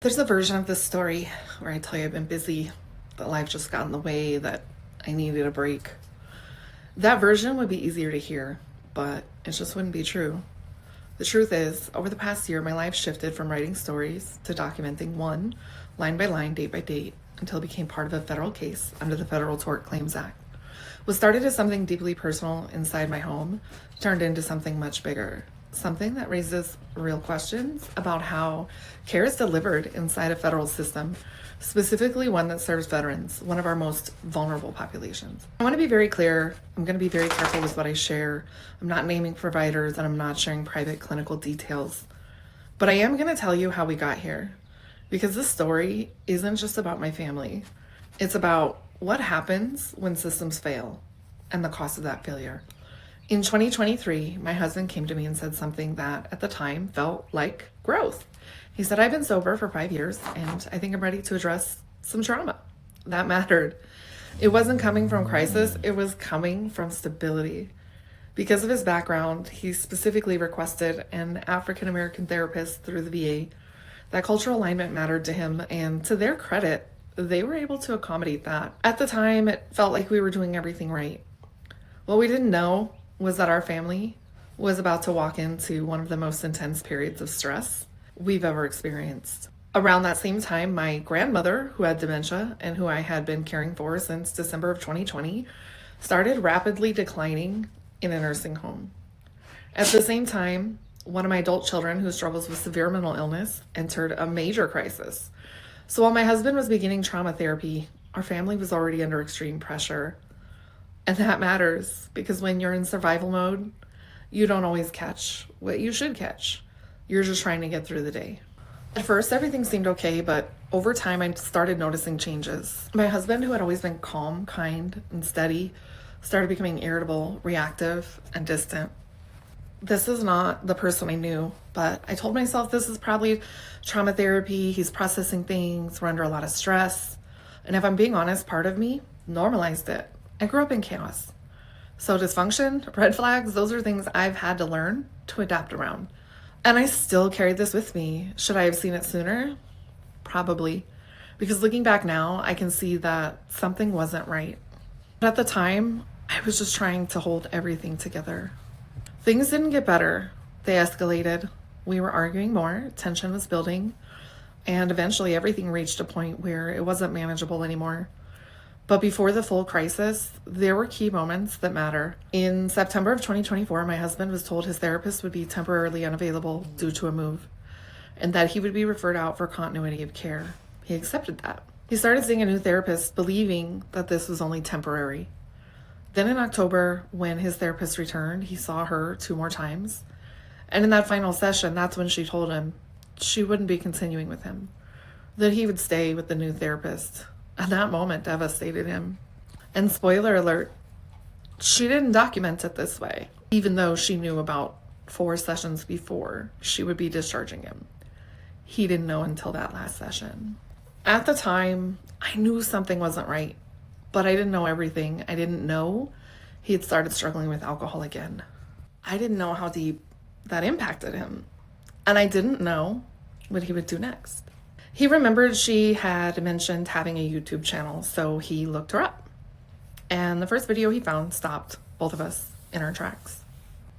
There's a version of this story where I tell you I've been busy, that life just got in the way, that I needed a break. That version would be easier to hear, but it just wouldn't be true. The truth is, over the past year, my life shifted from writing stories to documenting one, line by line, date by date, until it became part of a federal case under the Federal Tort Claims Act. What started as something deeply personal inside my home turned into something much bigger. Something that raises real questions about how care is delivered inside a federal system, specifically one that serves veterans, one of our most vulnerable populations. I want to be very clear. I'm going to be very careful with what I share. I'm not naming providers and I'm not sharing private clinical details. But I am going to tell you how we got here. Because this story isn't just about my family. It's about what happens when systems fail and the cost of that failure. In 2023, my husband came to me and said something that at the time felt like growth. He said, I've been sober for 5 years and I think I'm ready to address some trauma. That mattered. It wasn't coming from crisis, it was coming from stability. Because of his background, he specifically requested an African American therapist through the VA. That cultural alignment mattered to him, and to their credit, they were able to accommodate that. At the time, it felt like we were doing everything right. What we didn't know was that our family was about to walk into one of the most intense periods of stress we've ever experienced. Around that same time, my grandmother, who had dementia and who I had been caring for since December of 2020, started rapidly declining in a nursing home. At the same time, one of my adult children who struggles with severe mental illness entered a major crisis. So while my husband was beginning trauma therapy, our family was already under extreme pressure. And that matters because when you're in survival mode, you don't always catch what you should catch. You're just trying to get through the day. At first, everything seemed okay, but over time, I started noticing changes. My husband, who had always been calm, kind, and steady, started becoming irritable, reactive, and distant. This is not the person I knew, but I told myself this is probably trauma therapy. He's processing things. We're under a lot of stress. And if I'm being honest, part of me normalized it. I grew up in chaos. So dysfunction, red flags, those are things I've had to learn to adapt around. And I still carried this with me. Should I have seen it sooner? Probably. Because looking back now, I can see that something wasn't right. But at the time, I was just trying to hold everything together. Things didn't get better. They escalated. We were arguing more, tension was building, and eventually everything reached a point where it wasn't manageable anymore. But before the full crisis, there were key moments that matter. In September of 2024, my husband was told his therapist would be temporarily unavailable due to a move, and that he would be referred out for continuity of care. He accepted that. He started seeing a new therapist, believing that this was only temporary. Then in October, when his therapist returned, he saw her 2 more times. And in that final session, that's when she told him she wouldn't be continuing with him, that he would stay with the new therapist. And that moment devastated him. And spoiler alert, she didn't document it this way, even though she knew about 4 sessions before she would be discharging him. He didn't know until that last session. At the time, I knew something wasn't right, but I didn't know everything. I didn't know he had started struggling with alcohol again. I didn't know how deep that impacted him. And I didn't know what he would do next. He remembered she had mentioned having a YouTube channel, so he looked her up. And the first video he found stopped both of us in our tracks.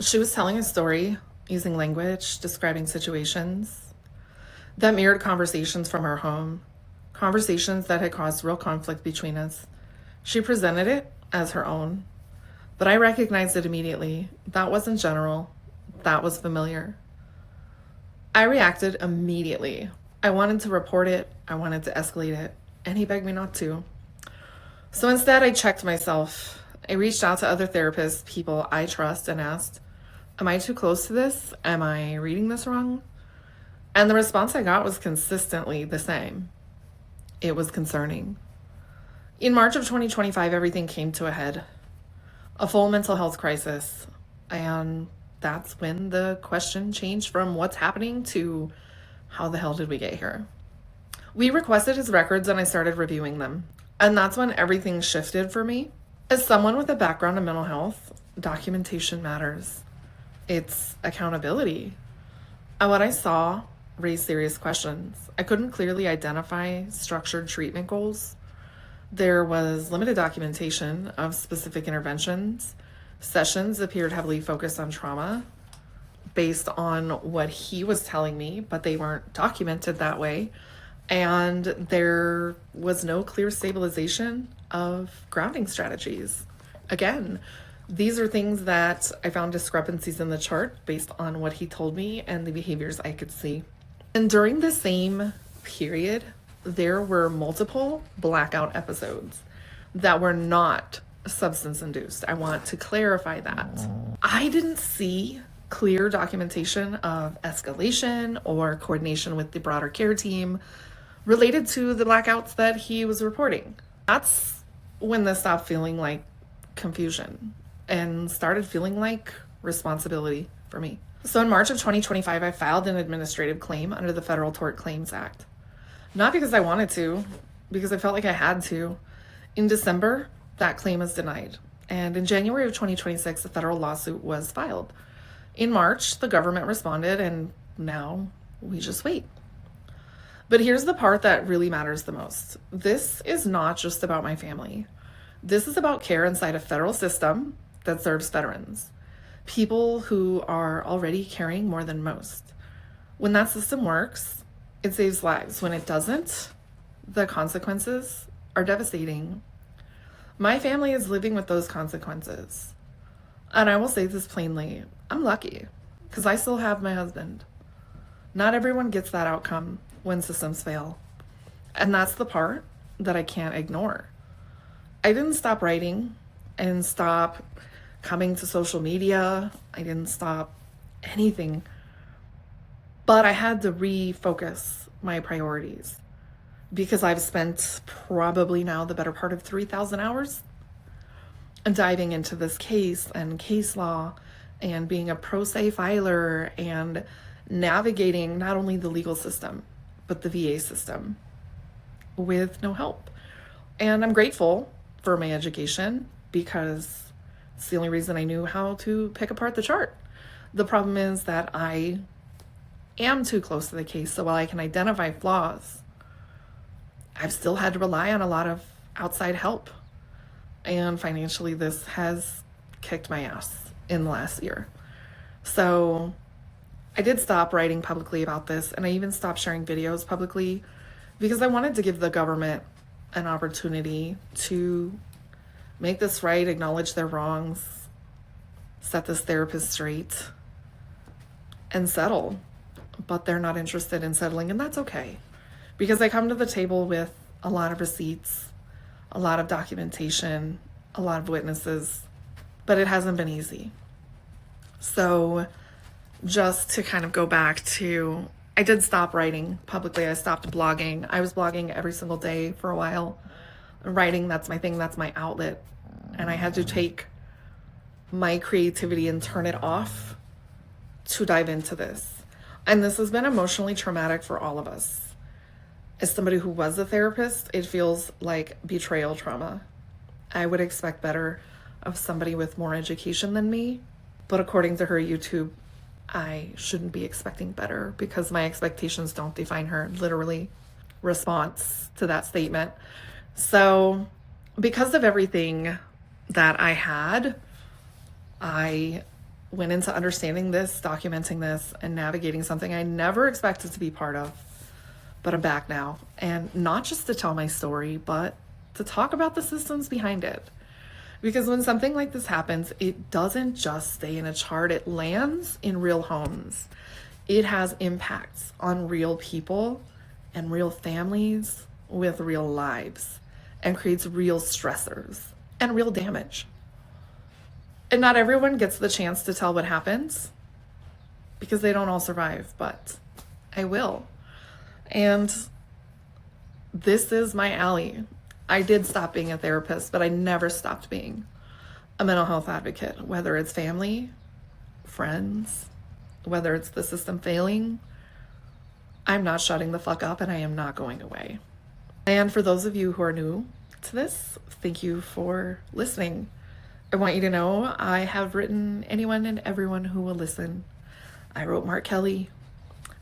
She was telling a story using language, describing situations that mirrored conversations from our home, conversations that had caused real conflict between us. She presented it as her own, but I recognized it immediately. That wasn't general, that was familiar. I reacted immediately. I wanted to report it, I wanted to escalate it, and he begged me not to. So instead, I checked myself. I reached out to other therapists, people I trust, and asked, am I too close to this? Am I reading this wrong? And the response I got was consistently the same. It was concerning. In March of 2025, everything came to a head. A full mental health crisis. And that's when the question changed from what's happening to how the hell did we get here? We requested his records and I started reviewing them. And that's when everything shifted for me. As someone with a background in mental health, documentation matters. It's accountability. And what I saw raised serious questions. I couldn't clearly identify structured treatment goals. There was limited documentation of specific interventions. Sessions appeared heavily focused on trauma based on what he was telling me, but they weren't documented that way. And there was no clear stabilization of grounding strategies. Again, these are things that I found discrepancies in the chart based on what he told me and the behaviors I could see. And during the same period, there were multiple blackout episodes that were not substance induced. I want to clarify that. I didn't see clear documentation of escalation or coordination with the broader care team related to the blackouts that he was reporting. That's when this stopped feeling like confusion and started feeling like responsibility for me. So in March of 2025, I filed an administrative claim under the Federal Tort Claims Act. Not because I wanted to, because I felt like I had to. In December, that claim was denied. And in January of 2026, a federal lawsuit was filed. In March, the government responded, and now we just wait. But here's the part that really matters the most. This is not just about my family. This is about care inside a federal system that serves veterans, people who are already carrying more than most. When that system works, it saves lives. When it doesn't, the consequences are devastating. My family is living with those consequences. And I will say this plainly, I'm lucky because I still have my husband. Not everyone gets that outcome when systems fail. And that's the part that I can't ignore. I didn't stop writing. I didn't stop coming to social media. I didn't stop anything. But I had to refocus my priorities because I've spent probably now the better part of 3,000 hours diving into this case and case law and being a pro se filer and navigating not only the legal system, but the VA system with no help. And I'm grateful for my education because it's the only reason I knew how to pick apart the chart. The problem is that I am too close to the case, so while I can identify flaws, I've still had to rely on a lot of outside help. And financially, this has kicked my ass in the last year. So I did stop writing publicly about this, and I even stopped sharing videos publicly because I wanted to give the government an opportunity to make this right, acknowledge their wrongs, set this therapist straight, and settle. But they're not interested in settling, and that's okay. Because I come to the table with a lot of receipts, a lot of documentation, a lot of witnesses, but it hasn't been easy. So just to kind of go back to, I did stop writing publicly. I stopped blogging. I was blogging every single day for a while. Writing, that's my thing, that's my outlet. And I had to take my creativity and turn it off to dive into this. And this has been emotionally traumatic for all of us. As somebody who was a therapist, it feels like betrayal trauma. I would expect better of somebody with more education than me, but according to her YouTube, I shouldn't be expecting better because my expectations don't define her, literally, response to that statement. So because of everything that I had, I went into understanding this, documenting this, and navigating something I never expected to be part of. But I'm back now, and not just to tell my story, but to talk about the systems behind it. Because when something like this happens, it doesn't just stay in a chart, it lands in real homes. It has impacts on real people and real families with real lives and creates real stressors and real damage. And not everyone gets the chance to tell what happens because they don't all survive, but I will. And this is my alley. I did stop being a therapist, but I never stopped being a mental health advocate, whether it's family, friends, whether it's the system failing. I'm not shutting the fuck up and I am not going away. And for those of you who are new to this, thank you for listening. I want you to know I have written anyone and everyone who will listen. I wrote Mark Kelly.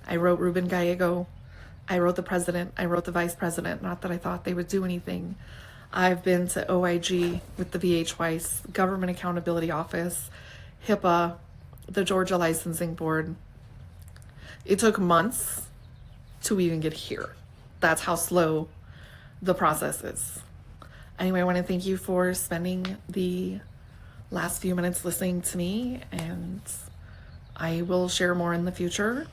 I wrote Ruben Gallego. I wrote the president. I wrote the vice president. Not that I thought they would do anything. I've been to OIG with the VH Weiss, Government Accountability Office, HIPAA, the Georgia Licensing Board. It took months to even get here. That's how slow the process is. Anyway, I want to thank you for spending the last few minutes listening to me, and I will share more in the future.